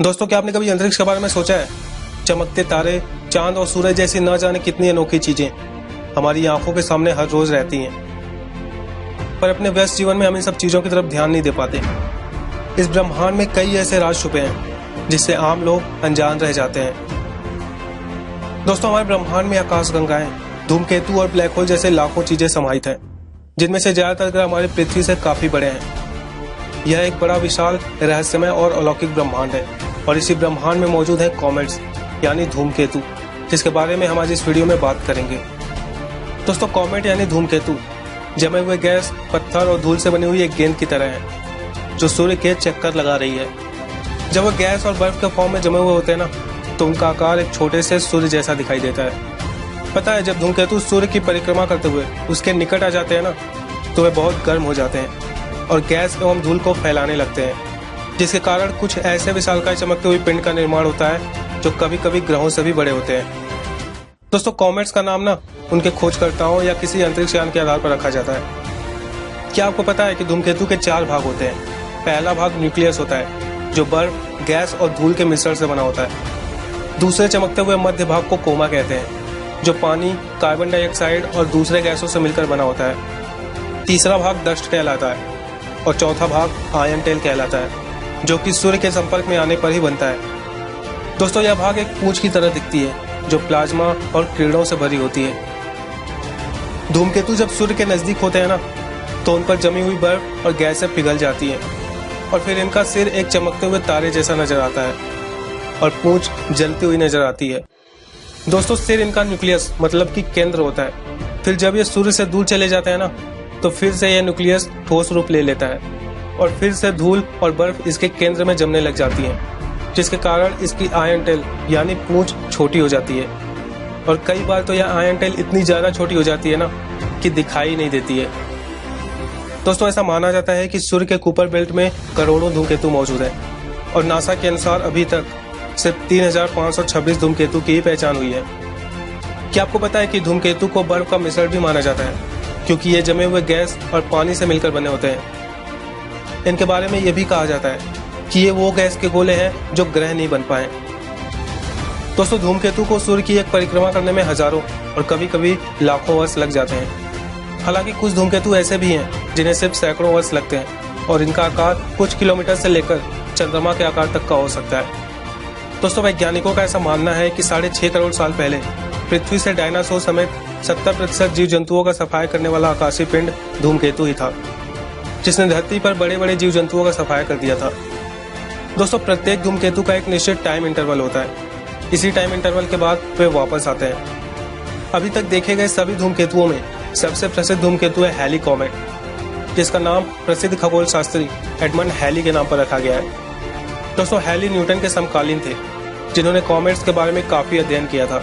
दोस्तों, क्या आपने कभी अंतरिक्ष के बारे में सोचा है? चमकते तारे, चांद और सूरज जैसी न जाने कितनी अनोखी चीजें हमारी आंखों के सामने हर रोज रहती हैं, पर अपने व्यस्त जीवन में हम इन सब चीजों की तरफ ध्यान नहीं दे पाते। इस ब्रह्मांड में कई ऐसे राज छुपे हैं जिससे आम लोग अनजान रह जाते हैं। दोस्तों, हमारे ब्रह्मांड में आकाशगंगाएं, धूमकेतु और ब्लैक होल जैसे लाखों चीजें समाहित हैं, जिनमें से ज्यादातर ग्रह हमारे पृथ्वी से काफी बड़े हैं। यह एक बड़ा विशाल, रहस्यमय और अलौकिक ब्रह्मांड है, और इसी ब्रह्मांड में मौजूद है कॉमेट्स यानी धूमकेतु, जिसके बारे में हम आज इस वीडियो में बात करेंगे। दोस्तों, कॉमेट यानी धूमकेतु जमे हुए गैस, पत्थर और धूल से बनी हुई एक गेंद की तरह है जो सूर्य के चक्कर लगा रही है। जब वह गैस और बर्फ के फॉर्म में जमे हुए होते हैं ना, तो उनका आकार एक छोटे से सूर्य जैसा दिखाई देता है। पता है, जब धूमकेतु सूर्य की परिक्रमा करते हुए उसके निकट आ जाते हैं ना, तो वे बहुत गर्म हो जाते हैं और गैस एवं धूल को फैलाने लगते हैं, जिसके कारण कुछ ऐसे विशालकाय चमकते हुए पिंड का निर्माण होता है जो कभी कभी ग्रहों से भी बड़े होते हैं। दोस्तों, कॉमेट्स का नाम ना उनके खोजकर्ताओं या किसी अंतरिक्ष यान के आधार पर रखा जाता है। क्या आपको पता है कि धूमकेतु के 4 भाग होते हैं? पहला भाग न्यूक्लियस होता है, जो बर्फ, गैस और धूल के मिश्रण से बना होता है। दूसरे चमकते हुए मध्य भाग को कोमा कहते हैं, जो पानी, कार्बन डाइऑक्साइड और दूसरे गैसों से मिलकर बना होता है। तीसरा भाग डस्ट कहलाता है और चौथा भाग आयन टेल कहलाता है, जो कि सूर्य के संपर्क में आने पर ही बनता है। दोस्तों, यह भाग एक पूंछ की तरह दिखती है जो प्लाज्मा और किरणों से भरी होती है। धूमकेतु जब सूर्य के नजदीक होते हैं ना, तो उन पर जमी हुई बर्फ और गैसें पिघल जाती हैं और फिर इनका सिर एक चमकते हुए तारे जैसा नजर आता है और पूंछ जलती हुई नजर आती है। दोस्तों, सिर इनका न्यूक्लियस मतलब कि केंद्र होता है। फिर जब ये सूर्य से दूर चले जाते हैं ना, तो फिर से यह न्यूक्लियस ठोस रूप ले लेता है और फिर से धूल और बर्फ इसके केंद्र में जमने लग जाती है, जिसके कारण इसकी आयन टेल यानी पूंछ छोटी हो जाती है। और कई बार तो यह आयन टेल इतनी ज्यादा छोटी हो जाती है ना कि दिखाई नहीं देती है। दोस्तों, ऐसा माना जाता है कि सूर्य के कुपर बेल्ट में करोड़ों धूमकेतु मौजूद है और नासा के अनुसार अभी तक सिर्फ 3526 धूमकेतु की ही पहचान हुई है। क्या आपको पता है कि धूमकेतु को बर्फ का मिश्रण भी माना जाता है, क्योंकि ये जमे हुए गैस और पानी से मिलकर बने होते हैं। इनके बारे में यह भी कहा जाता है कि ये वो गैस के गोले हैं जो ग्रह नहीं बन पाए। दोस्तों, धूमकेतु को सूर्य की एक परिक्रमा करने में हजारों और कभी कभी लाखों वर्ष लग जाते हैं। हालांकि कुछ धूमकेतु ऐसे भी हैं जिन्हें सिर्फ सैकड़ों वर्ष लगते हैं और इनका आकार कुछ किलोमीटर से लेकर चंद्रमा के आकार तक का हो सकता है। दोस्तों, वैज्ञानिकों का ऐसा मानना है कि 6.5 करोड़ साल पहले पृथ्वी से डायनासोर समेत 70% जीव जंतुओं का सफाया करने वाला आकाशीय पिंड धूमकेतु ही था, जिसने धरती पर बड़े बड़े जीव जंतुओं का सफाया कर दिया था। दोस्तों, प्रत्येक धूमकेतु का एक निश्चित टाइम इंटरवल होता है। इसी टाइम इंटरवल के बाद वे वापस आते हैं। अभी तक देखे गए सभी धूमकेतुओं में सबसे प्रसिद्ध धूमकेतु है हैली कॉमेट, जिसका नाम प्रसिद्ध खगोल शास्त्री एडमंड हैली के नाम पर रखा गया है। दोस्तों, हैली न्यूटन के समकालीन थे, जिन्होंने कॉमेट्स के बारे में काफी अध्ययन किया था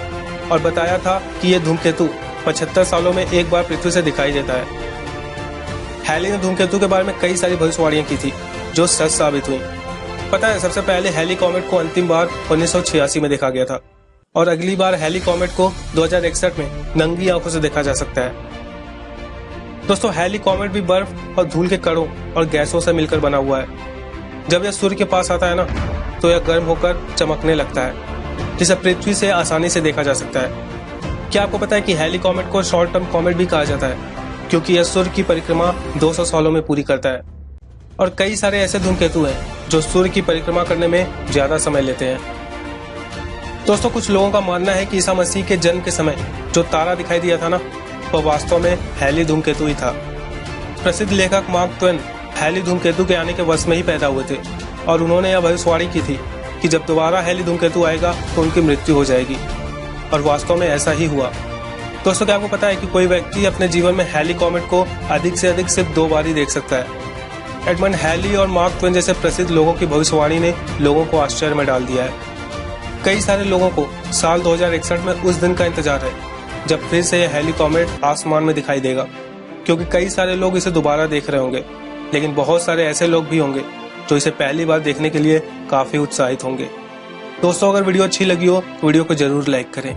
और बताया था कि यह धूमकेतु 75 सालों में एक बार पृथ्वी से दिखाई देता है। हैली ने धूमकेतु के बारे में कई सारी भविष्यवाणियां की थी जो सच साबित हुई। पता है, सबसे पहले हैली कॉमेट को अंतिम बार 1986 में देखा गया था और अगली बार हैली कॉमेट को 2061 में नंगी आंखों से देखा जा सकता है। दोस्तों, हैली कॉमेट भी बर्फ और धूल के कणों और गैसों से मिलकर बना हुआ है। जब यह सूर्य के पास आता है ना, तो यह गर्म होकर चमकने लगता है, जिसे पृथ्वी से आसानी से देखा जा सकता है। क्या आपको पता है कि हैली कॉमेट को शॉर्ट टर्म कॉमेट भी कहा जाता है, क्योंकि यह सूर्य की परिक्रमा 200 सालों में पूरी करता है। और कई सारे ऐसे धूमकेतु हैं जो सूर्य की परिक्रमा करने में ज्यादा समय लेते हैं। दोस्तों, कुछ लोगों का मानना है कि ईसा मसीह के जन्म के समय जो तारा दिखाई दिया था ना, वह वास्तव में हैली धूमकेतु ही था। प्रसिद्ध लेखक मार्क ट्वेन हैली धूमकेतु के आने के वर्ष में ही पैदा हुए थे और उन्होंने यह भविष्यवाणी की थी कि जब दोबारा हैली धूमकेतु आएगा तो उनकी मृत्यु हो जाएगी, और वास्तव में ऐसा ही हुआ। दोस्तों, क्या आपको पता है कि कोई व्यक्ति अपने जीवन में हैली कॉमेट को अधिक से अधिक सिर्फ 2 बार ही देख सकता है? एडमंड हैली और मार्क ट्वेन जैसे प्रसिद्ध लोगों की भविष्यवाणी ने लोगों को आश्चर्य में डाल दिया है। कई सारे लोगों को साल 2061 में उस दिन का इंतजार है जब फिर से यह हैली कॉमेट आसमान में दिखाई देगा, क्योंकि कई सारे लोग इसे दोबारा देख रहे होंगे, लेकिन बहुत सारे ऐसे लोग भी होंगे जो इसे पहली बार देखने के लिए काफी उत्साहित होंगे। दोस्तों, अगर वीडियो अच्छी लगी हो तो वीडियो को जरूर लाइक करें।